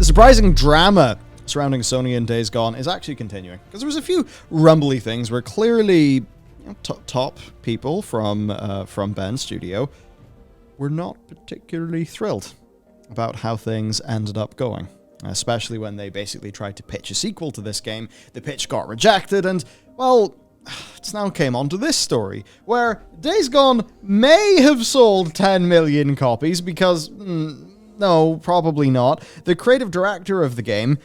The surprising drama surrounding Sony and Days Gone is actually continuing, because there was a few rumbly things where clearly top people from Bend's studio were not particularly thrilled about how things ended up going, especially when they basically tried to pitch a sequel to this game. The pitch got rejected, and, well, it's now came on to this story, where Days Gone may have sold 10 million copies, because... no, probably not. The creative director of the game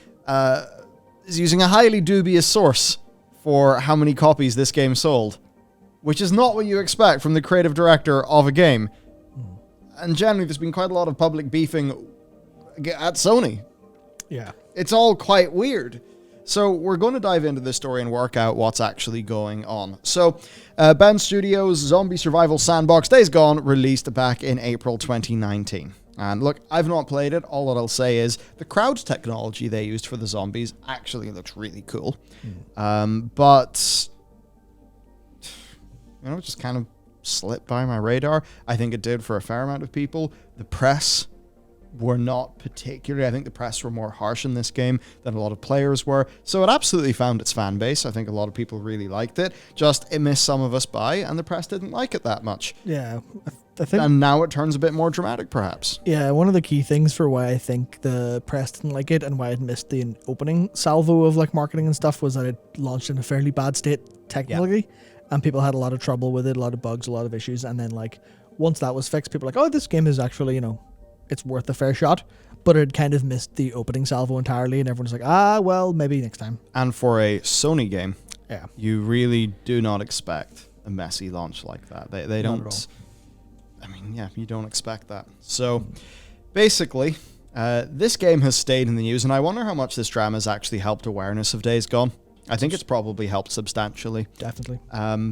is using a highly dubious source for how many copies this game sold, which is not what you expect from the creative director of a game. And generally, there's been quite a lot of public beefing at Sony. Yeah. It's all quite weird. So we're going to dive into this story and work out what's actually going on. So, Bend Studios' zombie survival sandbox Days Gone released back in April 2019. And look, I've not played it. All that I'll say is the crowd technology they used for the zombies actually looks really cool. But, you know, it just kind of slipped by my radar. I think it did for a fair amount of people. The press were not particularly... I think the press were more harsh in this game than a lot of players were. So it absolutely found its fan base. I think a lot of people really liked it. Just, it missed some of us by, and the press didn't like it that much. Yeah, I think... And now it turns a bit more dramatic, perhaps. Yeah, one of the key things for why I think the press didn't like it and why it missed the opening salvo of like marketing and stuff was that it launched in a fairly bad state technically, and people had a lot of trouble with it, a lot of bugs, a lot of issues, and then like once that was fixed, people were like, oh, this game is actually, you know, it's worth a fair shot, but it kind of missed the opening salvo entirely, and everyone's like, well, maybe next time. And for a Sony game, yeah, you really do not expect a messy launch like that. They don't... I mean, yeah, you don't expect that. So, basically, this game has stayed in the news, and I wonder how much this drama has actually helped awareness of Days Gone. I think it's probably helped substantially. Definitely.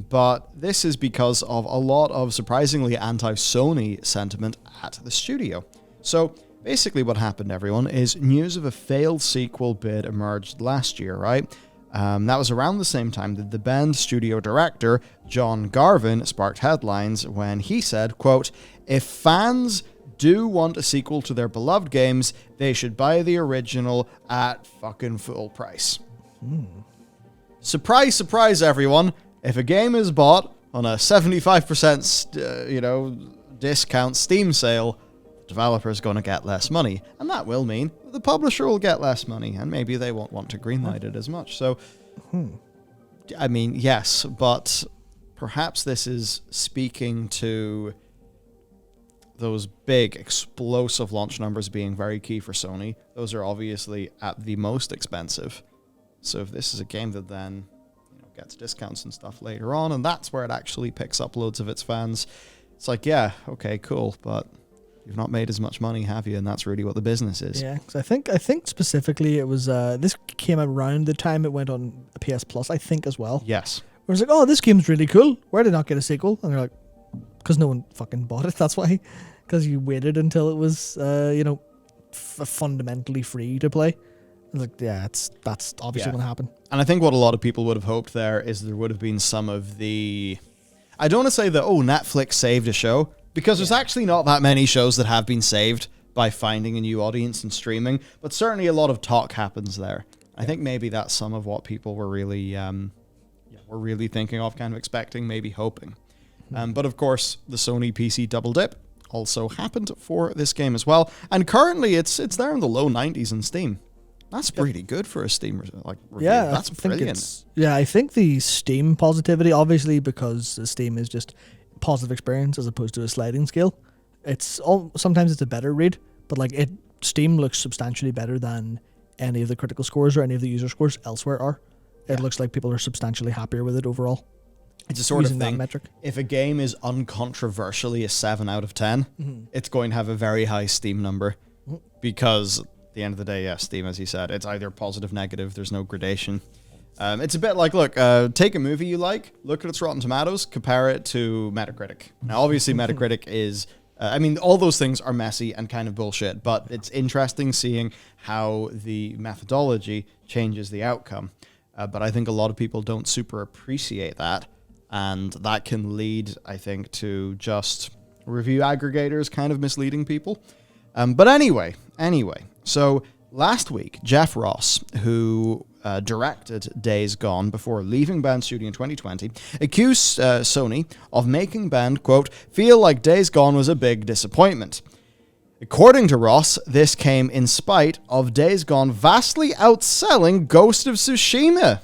But this is because of a lot of surprisingly anti-Sony sentiment at the studio. So, basically what happened, everyone, is news of a failed sequel bid emerged last year, right? That was around the same time that the Bend studio director, John Garvin, sparked headlines when he said, quote, "If fans do want a sequel to their beloved games, they should buy the original at fucking full price." Surprise, surprise, everyone. If a game is bought on a 75% discount Steam sale, the developer is going to get less money. And that will mean the publisher will get less money, and maybe they won't want to greenlight it as much. So, I mean, yes, but perhaps this is speaking to those big explosive launch numbers being very key for Sony. Those are obviously at the most expensive. So if this is a game that then gets discounts and stuff later on, and that's where it actually picks up loads of its fans, it's like, yeah, okay, cool, but you've not made as much money, have you? And that's really what the business is. Yeah, because I think specifically it was this came around the time it went on PS Plus, I think, as well. Yes. Where it's like, oh, this game's really cool. Why did it not get a sequel? And they're like, because no one fucking bought it. That's why. Because you waited until it was, fundamentally free to play. Like, yeah, that's obviously going to happen. And I think what a lot of people would have hoped there is there would have been some of the... I don't want to say that, Netflix saved a show, because there's actually not that many shows that have been saved by finding a new audience and streaming, but certainly a lot of talk happens there. I think maybe that's some of what people were really thinking of, kind of expecting, maybe hoping. But of course, the Sony PC double dip also happened for this game as well, and currently it's there in the low 90s in Steam. That's pretty good for a Steam review. Yeah, that's brilliant. I think the Steam positivity, obviously, because Steam is just positive experience as opposed to a sliding scale. Sometimes it's a better read, but Steam looks substantially better than any of the critical scores or any of the user scores elsewhere are. It looks like people are substantially happier with it overall. It's a sort of thing. If a game is uncontroversially a 7 out of 10, it's going to have a very high Steam number, because at the end of the day, Steam, as you said, it's either positive, negative, there's no gradation. It's a bit like, look, take a movie you like, look at its Rotten Tomatoes, compare it to Metacritic. Now, obviously, Metacritic is... all those things are messy and kind of bullshit, but it's interesting seeing how the methodology changes the outcome. But I think a lot of people don't super appreciate that, and that can lead, I think, to just review aggregators kind of misleading people. But anyway, so last week, Jeff Ross, who directed Days Gone before leaving Bend Studio in 2020, accused Sony of making Bend, quote, feel like Days Gone was a big disappointment. According to Ross, this came in spite of Days Gone vastly outselling Ghost of Tsushima.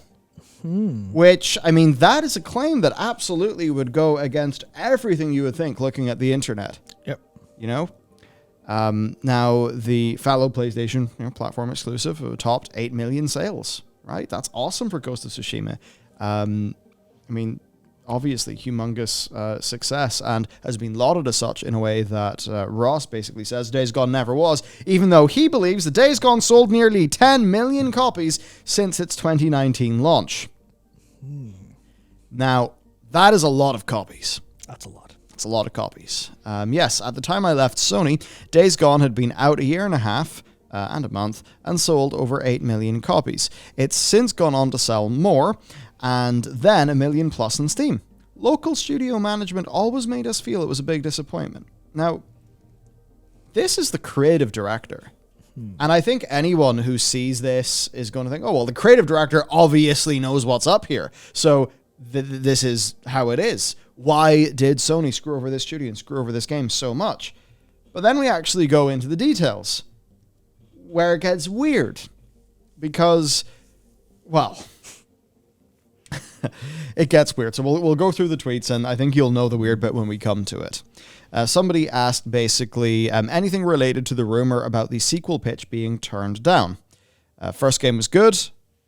Which, I mean, that is a claim that absolutely would go against everything you would think looking at the internet. Yep. You know? Now, the fellow PlayStation platform exclusive topped 8 million sales, right? That's awesome for Ghost of Tsushima. I mean, obviously, humongous success, and has been lauded as such in a way that Ross basically says Days Gone never was, even though he believes that Days Gone sold nearly 10 million copies since its 2019 launch. Now, that is a lot of copies. That's a lot. It's a lot of copies. Yes, at the time I left Sony, Days Gone had been out a year and a half and a month and sold over 8 million copies. It's since gone on to sell more, and then 1 million plus in Steam. Local studio management always made us feel it was a big disappointment. Now, this is the creative director. And I think anyone who sees this is going to think, oh, well, the creative director obviously knows what's up here. So this is how it is. Why did Sony screw over this studio and screw over this game so much? But then we actually go into the details, where it gets weird. Because, well, it gets weird. So we'll go through the tweets, and I think you'll know the weird bit when we come to it. Somebody asked basically anything related to the rumor about the sequel pitch being turned down. First game was good.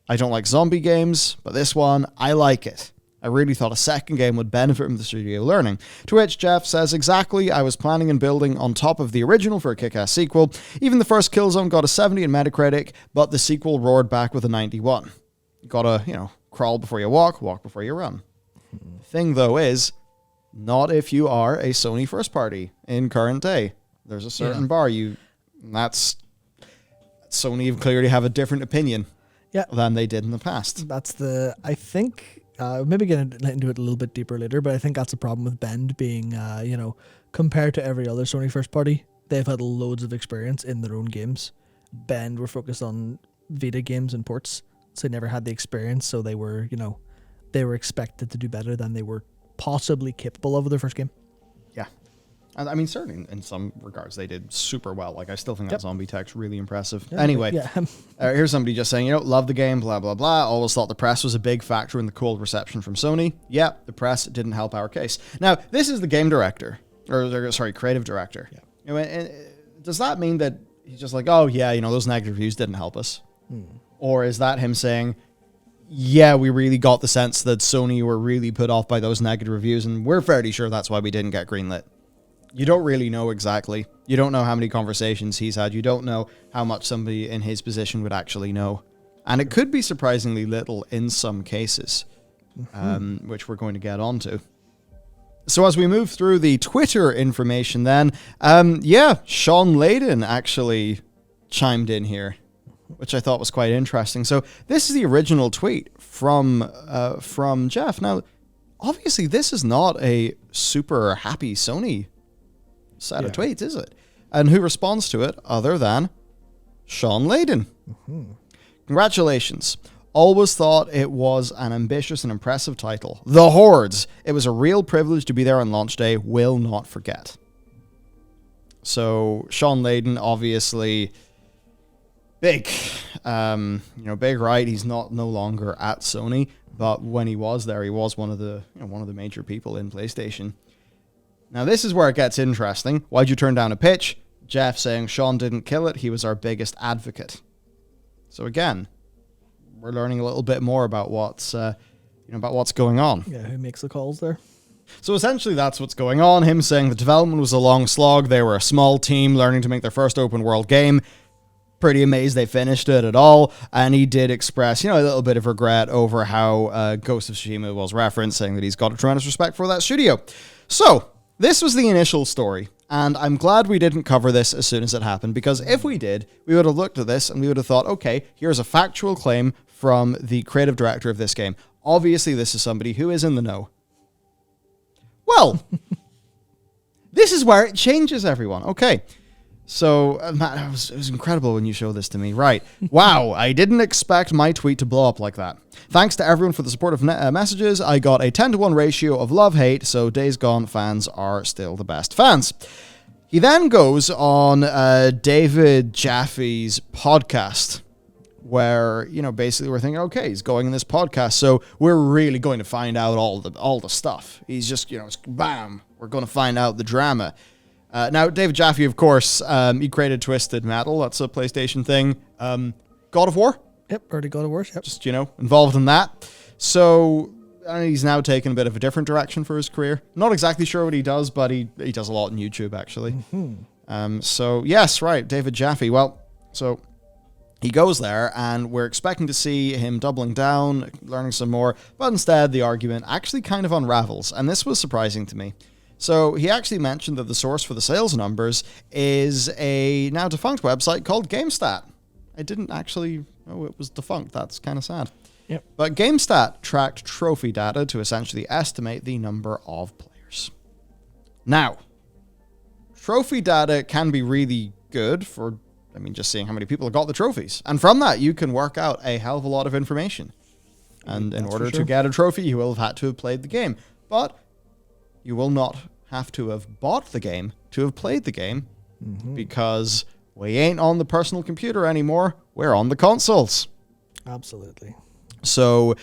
I don't like zombie games, but this one, I like it. I really thought a second game would benefit from the studio learning. To which Jeff says, exactly, I was planning and building on top of the original for a kick-ass sequel. Even the first Killzone got a 70 in Metacritic, but the sequel roared back with a 91. You gotta, crawl before you walk before you run. The thing, though, is, not if you are a Sony first party in current day. There's a certain bar. That's Sony clearly have a different opinion than they did in the past. I think, maybe get into it a little bit deeper later, but I think that's the problem with Bend being, compared to every other Sony first party, they've had loads of experience in their own games. Bend were focused on Vita games and ports, so they never had the experience, so they were expected to do better than they were possibly capable of with their first game. Yeah. And I mean, certainly in some regards, they did super well. Like, I still think that zombie tech's really impressive. Yeah, anyway, here's somebody just saying, love the game, blah, blah, blah. Always thought the press was a big factor in the cold reception from Sony. Yeah, the press didn't help our case. Now, this is the game director, creative director. Yeah. And does that mean that he's just like, oh, yeah, those negative reviews didn't help us? Or is that him saying, yeah, we really got the sense that Sony were really put off by those negative reviews, and we're fairly sure that's why we didn't get greenlit? You don't really know exactly. You don't know how many conversations he's had. You don't know how much somebody in his position would actually know. And it could be surprisingly little in some cases, which we're going to get onto. So as we move through the Twitter information then, Sean Layden actually chimed in here, which I thought was quite interesting. So this is the original tweet from Jeff. Now, obviously, this is not a super happy Sony set of tweets, is it? And who responds to it other than Sean Layden? Congratulations. Always thought it was an ambitious and impressive title. The Hordes. It was a real privilege to be there on launch day. Will not forget. So Sean Layden, obviously big, big, right? He's no longer at Sony, but when he was there, he was one of the major people in PlayStation. Now, this is where it gets interesting. Why'd you turn down a pitch? Jeff saying Sean didn't kill it. He was our biggest advocate. So again, we're learning a little bit more about what's going on. Yeah, who makes the calls there? So essentially, that's what's going on. Him saying the development was a long slog. They were a small team learning to make their first open world game. Pretty amazed they finished it at all. And he did express, a little bit of regret over how Ghost of Tsushima was referenced, saying that he's got a tremendous respect for that studio. So this was the initial story, and I'm glad we didn't cover this as soon as it happened, because if we did, we would have looked at this and we would have thought, okay, here's a factual claim from the creative director of this game. Obviously, this is somebody who is in the know. Well, this is where it changes, everyone. Okay, So, Matt, it was incredible when you showed this to me. Right. Wow, I didn't expect my tweet to blow up like that. Thanks to everyone for the supportive messages. I got a 10-to-1 ratio of love-hate, so Days Gone fans are still the best fans. He then goes on David Jaffe's podcast, where, basically we're thinking, okay, he's going in this podcast, so we're really going to find out all the stuff. He's just, it's bam, we're going to find out the drama. Now, David Jaffe, of course, he created Twisted Metal. That's a PlayStation thing. God of War? Yep, already God of War, yep. Just, involved in that. So, he's now taken a bit of a different direction for his career. Not exactly sure what he does, but he does a lot on YouTube, actually. Mm-hmm. So, yes, right, David Jaffe. Well, so he goes there, and we're expecting to see him doubling down, learning some more, but instead the argument actually kind of unravels, and this was surprising to me. So he actually mentioned that the source for the sales numbers is a now defunct website called GameStat. I didn't actually know it was defunct. That's kind of sad. Yep. But GameStat tracked trophy data to essentially estimate the number of players. Now, trophy data can be really good for, just seeing how many people have got the trophies. And from that, you can work out a hell of a lot of information. And in order to get a trophy, you will have had to have played the game. But you will not have to have bought the game to have played the game, because we ain't on the personal computer anymore. We're on the consoles. Absolutely. So,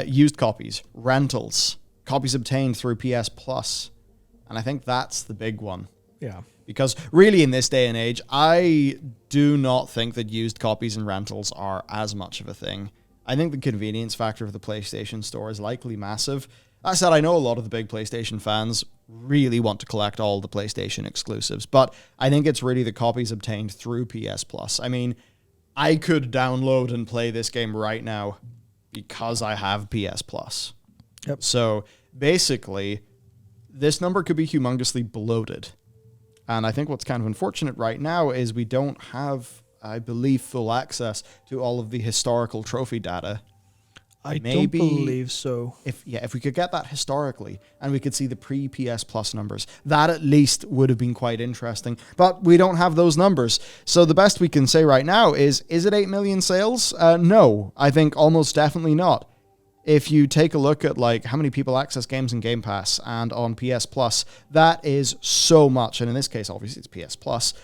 used copies, rentals, copies obtained through PS Plus. And I think that's the big one. Yeah. Because really in this day and age, I do not think that used copies and rentals are as much of a thing. I think the convenience factor of the PlayStation Store is likely massive. That said, I know a lot of the big PlayStation fans really want to collect all the PlayStation exclusives, but I think it's really the copies obtained through PS Plus. I could download and play this game right now because I have PS Plus. Yep. So basically, this number could be humongously bloated. And I think what's kind of unfortunate right now is we don't have, I believe, full access to all of the historical trophy data. I don't believe so. If we could get that historically and we could see the pre-PS Plus numbers, that at least would have been quite interesting. But we don't have those numbers. So the best we can say right now is it 8 million sales? No, I think almost definitely not. If you take a look at how many people access games in Game Pass and on PS Plus, that is so much. And in this case, obviously, it's PS Plus.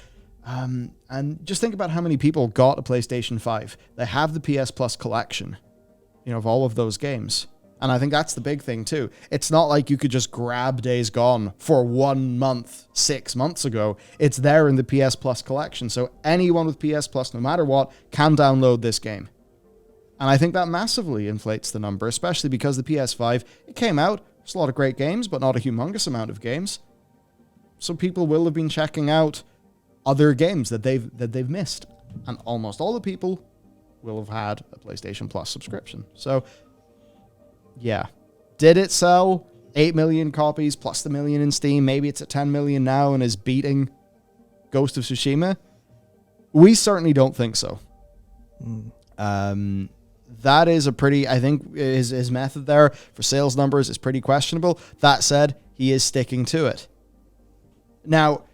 And just think about how many people got a PlayStation 5. They have the PS Plus collection, of all of those games. And I think that's the big thing too. It's not like you could just grab Days Gone for 1 month 6 months ago. It's there in the PS Plus collection. So anyone with PS Plus, no matter what, can download this game. And I think that massively inflates the number, especially because the PS5, it came out, there's a lot of great games, but not a humongous amount of games. So people will have been checking out other games that they've missed. And almost all the people will have had a PlayStation Plus subscription. So, yeah. Did it sell 8 million copies plus the million in Steam? Maybe it's at 10 million now and is beating Ghost of Tsushima? We certainly don't think so. That is a pretty, I think his method there for sales numbers is pretty questionable. That said, he is sticking to it. Now,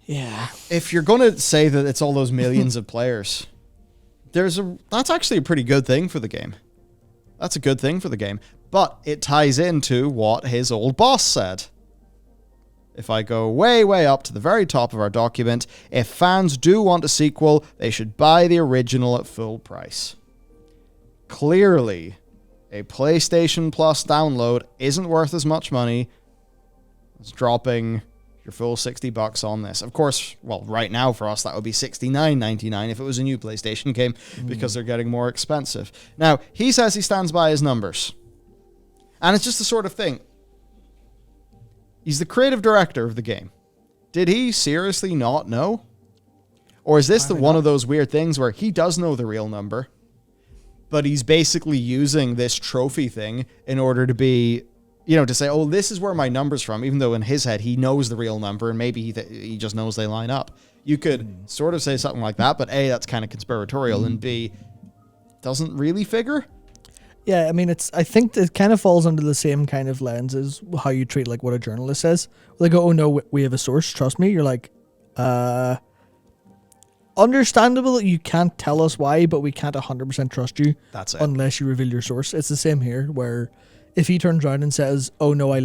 yeah, if you're going to say that it's all those millions of players, that's actually a pretty good thing for the game. That's a good thing for the game. But it ties into what his old boss said. If I go way, way up to the very top of our document, if fans do want a sequel, they should buy the original at full price. Clearly, a PlayStation Plus download isn't worth as much money as dropping your full $60 on this. Of course, well, right now for us, that would be $69.99 if it was a new PlayStation game, because they're getting more expensive. Now, he says he stands by his numbers. And it's just the sort of thing. He's the creative director of the game. Did he seriously not know? Or is this one of those weird things where he does know the real number, but he's basically using this trophy thing in order to be, to say, oh, this is where my number's from, even though in his head he knows the real number and maybe he just knows they line up. You could sort of say something like that, but A, that's kind of conspiratorial, and B, doesn't really figure. Yeah, I think it kind of falls under the same kind of lens as how you treat what a journalist says. They go, oh no, we have a source, trust me. You're like, Understandable that you can't tell us why, but we can't 100% trust you. That's it. Unless you reveal your source. It's the same here, where if he turns around and says, oh no, I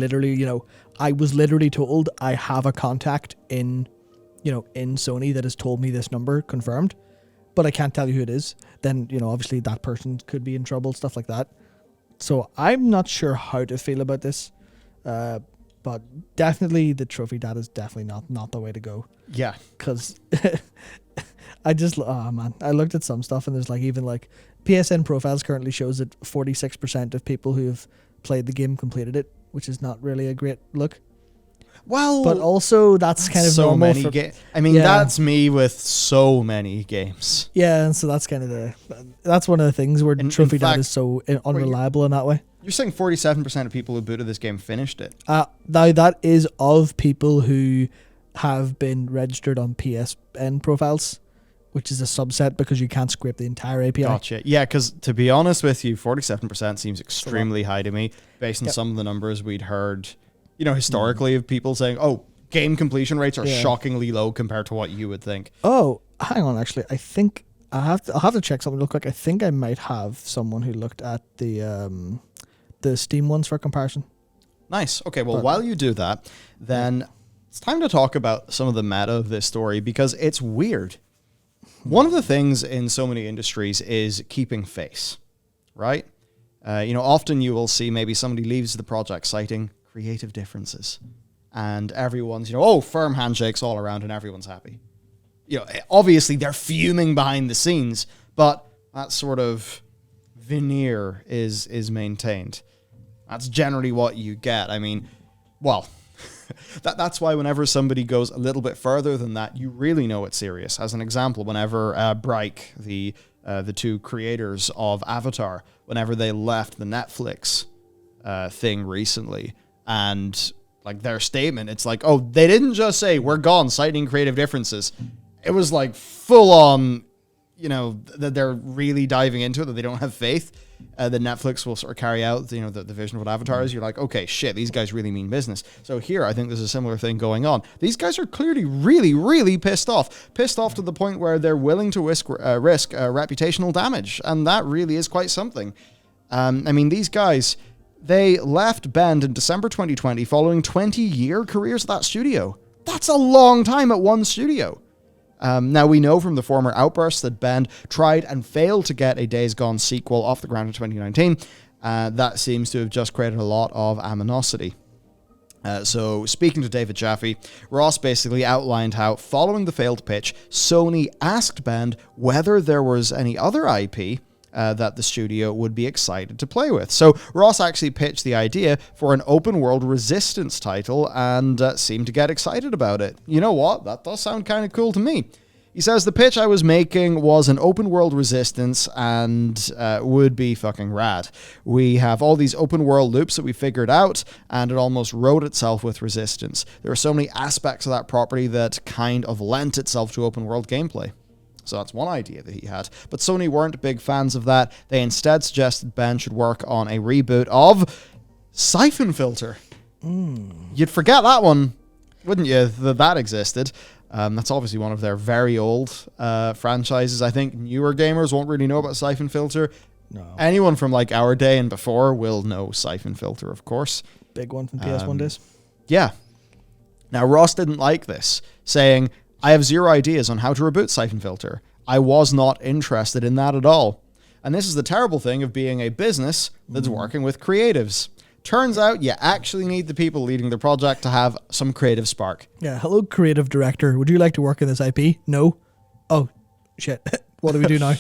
was literally told I have a contact in Sony that has told me this number confirmed, but I can't tell you who it is, then, obviously that person could be in trouble, stuff like that. So I'm not sure how to feel about this. But definitely the trophy data is definitely not the way to go. Yeah. Because I looked at some stuff and there's even PSN profiles currently shows that 46% of people who have played the game completed it, which is not really a great look. Well, but also that's kind of so normal many that's me with so many games. Yeah, and so that's kind of that's one of the things where trophy data is so unreliable in that way. You're saying 47% of people who booted this game finished it. Now that is of people who have been registered on PSN profiles, which is a subset because you can't scrape the entire API. Gotcha. Yeah, because to be honest with you, 47% seems extremely high to me based on some of the numbers we'd heard, historically of people saying, oh, game completion rates are shockingly low compared to what you would think. Oh, hang on. Actually, I think I'll have to check something real quick. I think I might have someone who looked at the Steam ones for comparison. Nice. Okay, well, while you do that, then it's time to talk about some of the meta of this story because it's weird. One of the things in so many industries is keeping face, right? Often you will see maybe somebody leaves the project citing creative differences and everyone's, firm handshakes all around and everyone's happy. Obviously they're fuming behind the scenes, but that sort of veneer is maintained. That's generally what you get. I mean, well, that's why whenever somebody goes a little bit further than that, you really know it's serious. As an example, whenever Bryke, the two creators of Avatar, whenever they left the Netflix thing recently, and their statement, it's oh, they didn't just say we're gone, citing creative differences. It was full on, that they're really diving into it, that they don't have faith that Netflix will sort of carry out, the vision of what Avatar is. You're okay, shit, these guys really mean business. So here, I think there's a similar thing going on. These guys are clearly really, really pissed off to the point where they're willing to risk reputational damage, and that really is quite something. These guys, they left Bend in December 2020 following 20-year careers at that studio. That's a long time at one studio. Now, we know from the former outbursts that Bend tried and failed to get a Days Gone sequel off the ground in 2019. That seems to have just created a lot of animosity. So, speaking to David Jaffe, Ross basically outlined how, following the failed pitch, Sony asked Bend whether there was any other IP that the studio would be excited to play with. So Ross actually pitched the idea for an open-world Resistance title and seemed to get excited about it. You know what? That does sound kind of cool to me. He says, the pitch I was making was an open-world Resistance and would be fucking rad. We have all these open-world loops that we figured out, and it almost wrote itself with Resistance. There are so many aspects of that property that kind of lent itself to open-world gameplay. So that's one idea that he had. But Sony weren't big fans of that. They instead suggested Ben should work on a reboot of Siphon Filter. You'd forget that one, wouldn't you, that existed. That's obviously one of their very old franchises. I think newer gamers won't really know about Siphon Filter. No. Anyone from our day and before will know Siphon Filter, of course. Big one from PS1 days. Yeah. Now, Ross didn't like this, saying, I have zero ideas on how to reboot Siphon Filter. I was not interested in that at all. And this is the terrible thing of being a business that's working with creatives. Turns out you actually need the people leading the project to have some creative spark. Yeah, hello, creative director. Would you like to work in this IP? No? Oh, shit. What do we do now?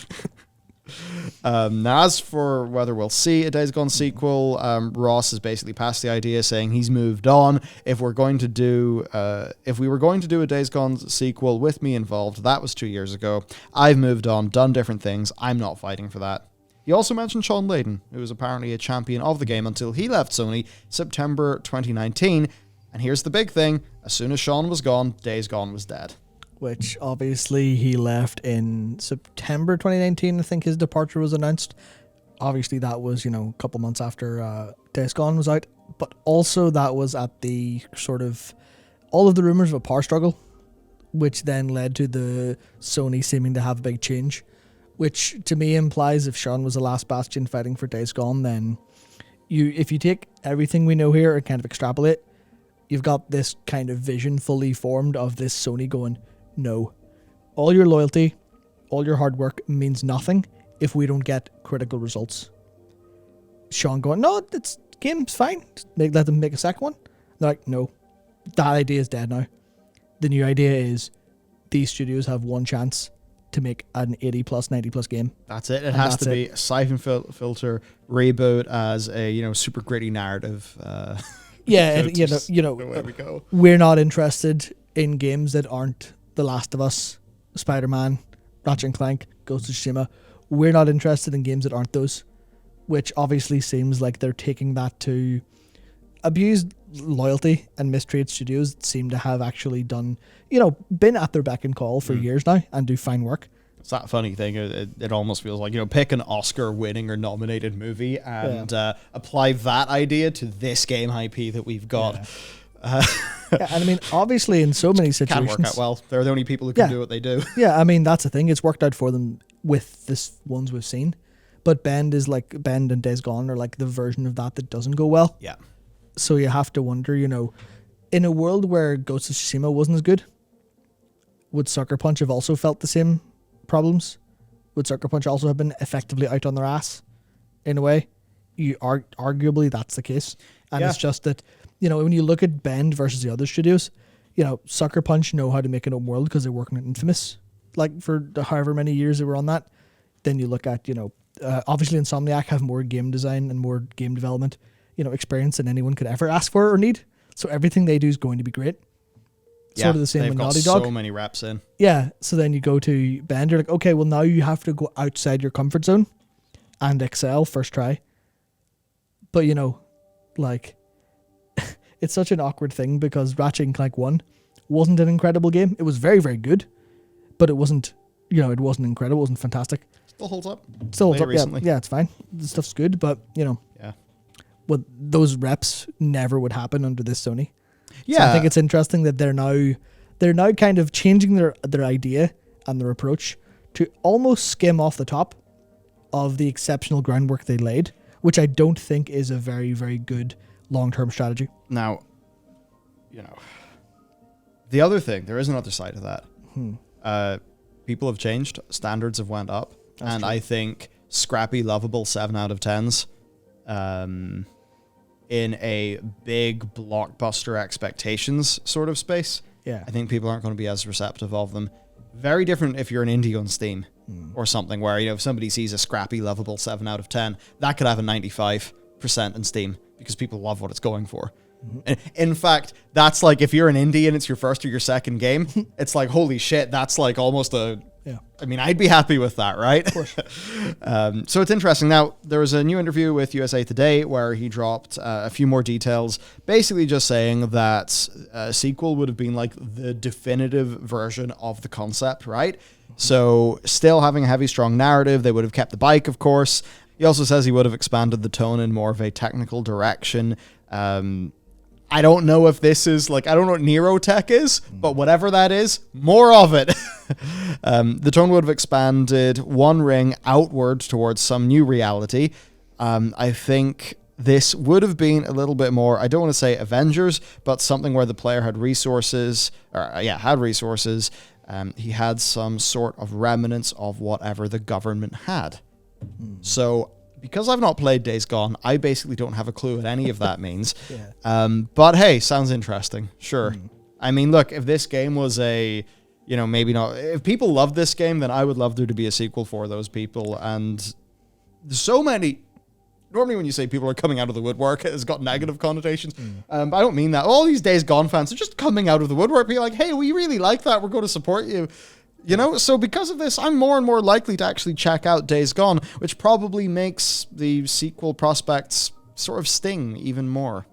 Now, as for whether we'll see a Days Gone sequel, Ross has basically passed the idea, saying he's moved on. If we were going to do a Days Gone sequel with me involved, that was 2 years ago. I've moved on, done different things. I'm not fighting for that. He also mentioned Sean Layden, who was apparently a champion of the game until he left Sony September 2019. And here's the big thing: as soon as Sean was gone, Days Gone was dead. Which obviously he left in September 2019. I think his departure was announced. Obviously that was, a couple months after Days Gone was out. But also that was at the sort of all of the rumors of a power struggle which then led to the Sony seeming to have a big change, which to me implies if Sean was the last bastion fighting for Days Gone, then if you take everything we know here and kind of extrapolate, you've got this kind of vision fully formed of this Sony going, no, all your loyalty, all your hard work means nothing if we don't get critical results. Sean going, no, it's game's fine. Just let them make a second one. They're like, no, that idea is dead now. The new idea is these studios have one chance to make an 80 plus, 90 plus game. That's it. It has to be a siphon filter reboot as a super gritty narrative. Yeah, there we go. We're not interested in games that aren't The Last of Us, Spider-Man, Ratchet and Clank, Ghost of Tsushima. We're not interested in games that aren't those, which obviously seems like they're taking that to abuse loyalty and mistreat studios that seem to have actually done, been at their beck and call for years now and do fine work. It's that funny thing. It almost feels like, pick an Oscar-winning or nominated movie and apply that idea to this game IP that we've got. Yeah. And I mean, obviously, in so many situations, can't work out well. They're the only people who can do what they do. Yeah, I mean, that's the thing. It's worked out for them with the ones we've seen. But Bend and Days Gone are like the version of that doesn't go well. Yeah. So you have to wonder, in a world where Ghost of Tsushima wasn't as good, would Sucker Punch have also felt the same problems? Would Sucker Punch also have been effectively out on their ass in a way? Arguably that's the case. And it's just that, when you look at Bend versus the other studios, Sucker Punch know how to make an open world because they're working at Infamous, like for however many years they were on that. Then you look at, obviously Insomniac have more game design and more game development, experience than anyone could ever ask for or need. So everything they do is going to be great. Sort of the same with Naughty Dog. So many reps in. Yeah. So then you go to Bend, you're like, okay, well now you have to go outside your comfort zone and excel first try. But it's such an awkward thing because Ratchet and Clank 1 wasn't an incredible game. It was very, very good, but it wasn't, it wasn't incredible. It wasn't fantastic. Still holds up. Recently. Yeah, it's fine. The stuff's good, but yeah. Well, those reps never would happen under this Sony. Yeah, so I think it's interesting that they're now kind of changing their idea and their approach to almost skim off the top of the exceptional groundwork they laid, which I don't think is a very, very good long-term strategy. Now, the other thing, there is another side of that. People have changed, standards have went up, and I think scrappy, lovable 7 out of 10s in a big blockbuster expectations sort of space. Yeah, I think people aren't going to be as receptive of them. Very different if you're an indie on Steam or something where, if somebody sees a scrappy, lovable 7 out of 10, that could have a 95% in Steam because people love what it's going for. In fact, that's like if you're an indie and it's your first or your second game, it's like, holy shit, that's like almost a... Yeah. I mean, I'd be happy with that, right? Of course. So it's interesting. Now, there was a new interview with USA Today where he dropped a few more details, basically just saying that a sequel would have been like the definitive version of the concept, right? So still having a heavy, strong narrative. They would have kept the bike, of course. He also says he would have expanded the tone in more of a technical direction. I don't know if this is I don't know what Neurotech is, but whatever that is, more of it. The tone would have expanded one ring outward towards some new reality. I think this would have been a little bit more, I don't want to say Avengers, but something where the player had resources, he had some sort of remnants of whatever the government had. So... because I've not played Days Gone, I basically don't have a clue what any of that means. But hey, sounds interesting. Sure. I mean, look, if this game was maybe not... if people love this game, then I would love there to be a sequel for those people. And there's so many... normally when you say people are coming out of the woodwork, it's got negative connotations. But I don't mean that. All these Days Gone fans are just coming out of the woodwork, being like, hey, we really like that. We're going to support you. So because of this, I'm more and more likely to actually check out Days Gone, which probably makes the sequel prospects sort of sting even more.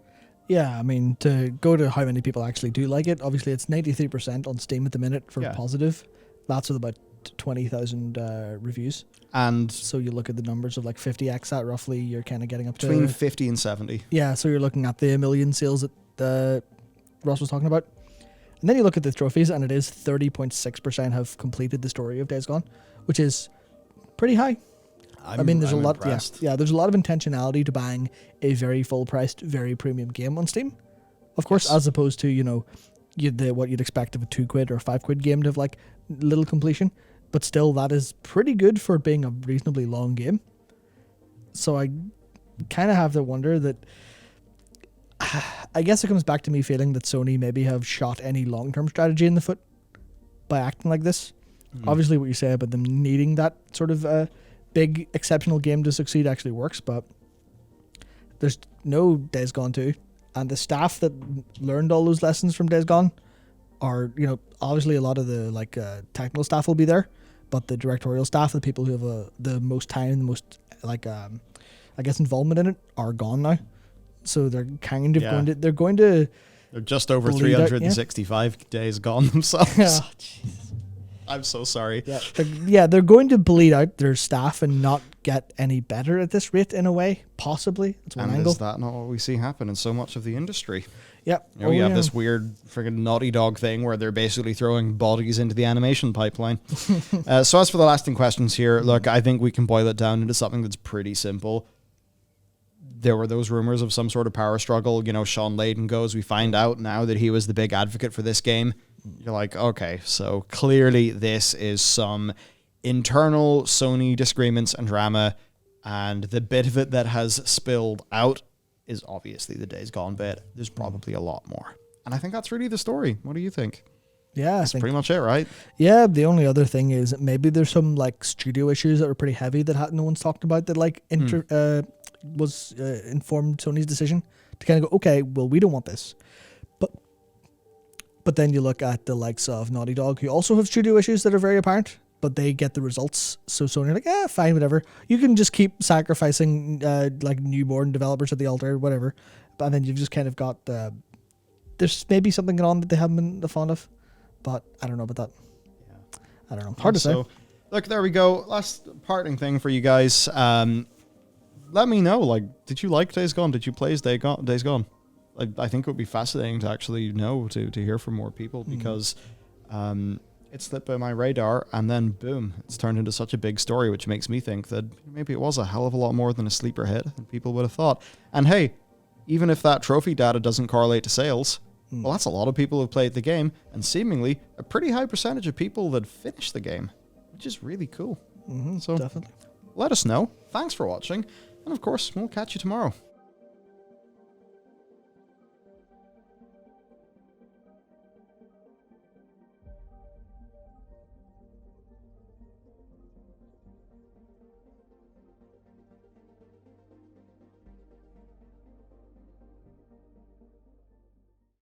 Yeah, I mean, to go to how many people actually do like it, obviously it's 93% on Steam at the minute for positive. That's with about 20,000 reviews. And so you look at the numbers of 50x that roughly, you're kind of getting up to... between 50 and 70. Yeah, so you're looking at the 1 million sales that Ross was talking about. And then you look at the trophies, and it is 30.6% have completed the story of Days Gone, which is pretty high. I mean, there's a lot. Yeah, there's a lot of intentionality to buying a very full-priced, very premium game on Steam. Of course, as opposed to what you'd expect of a £2 or a £5 game to have like little completion, but still, that is pretty good for being a reasonably long game. So I kind of have to wonder that. I guess it comes back to me feeling that Sony maybe have shot any long-term strategy in the foot by acting like this. Obviously, what you say about them needing that sort of big, exceptional game to succeed actually works, but there's no Days Gone 2. And the staff that learned all those lessons from Days Gone are, obviously a lot of the technical staff will be there, but the directorial staff, the people who have the most time, the most involvement in it, are gone now. So they're kind of they're just over 365 days gone themselves. Oh, I'm so sorry. They're going to bleed out their staff and not get any better at this rate in a way, possibly. That's one angle. Is that not what we see happen in so much of the industry? Yeah. You have this weird friggin' Naughty Dog thing where they're basically throwing bodies into the animation pipeline. So as for the lasting questions here, look, I think we can boil it down into something that's pretty simple. There were those rumors of some sort of power struggle. Sean Layden goes, we find out now that he was the big advocate for this game. You're like, okay, so clearly this is some internal Sony disagreements and drama, and the bit of it that has spilled out is obviously the Days Gone bit. There's probably a lot more. And I think that's really the story. What do you think? Yeah, that's pretty much it, right? Yeah, the only other thing is that maybe there's some studio issues that were pretty heavy that no one's talked about that informed Sony's decision to kind of go, okay, well, we don't want this. But then you look at the likes of Naughty Dog, who also have studio issues that are very apparent, but they get the results. So Sony are like, fine, whatever. You can just keep sacrificing newborn developers at the altar, whatever. But then you've just kind of got there's maybe something going on that they haven't been fond of, but I don't know about that. Yeah. I don't know. Hard to say. Look, there we go. Last parting thing for you guys. Let me know, did you like Days Gone? Did you play Days Gone? I think it would be fascinating to actually know, to hear from more people, because it slipped by my radar, and then boom, it's turned into such a big story, which makes me think that maybe it was a hell of a lot more than a sleeper hit than people would have thought. And hey, even if that trophy data doesn't correlate to sales, well, that's a lot of people who played the game, and seemingly a pretty high percentage of people that finished the game, which is really cool. So definitely. Let us know. Thanks for watching. And of course, we'll catch you tomorrow.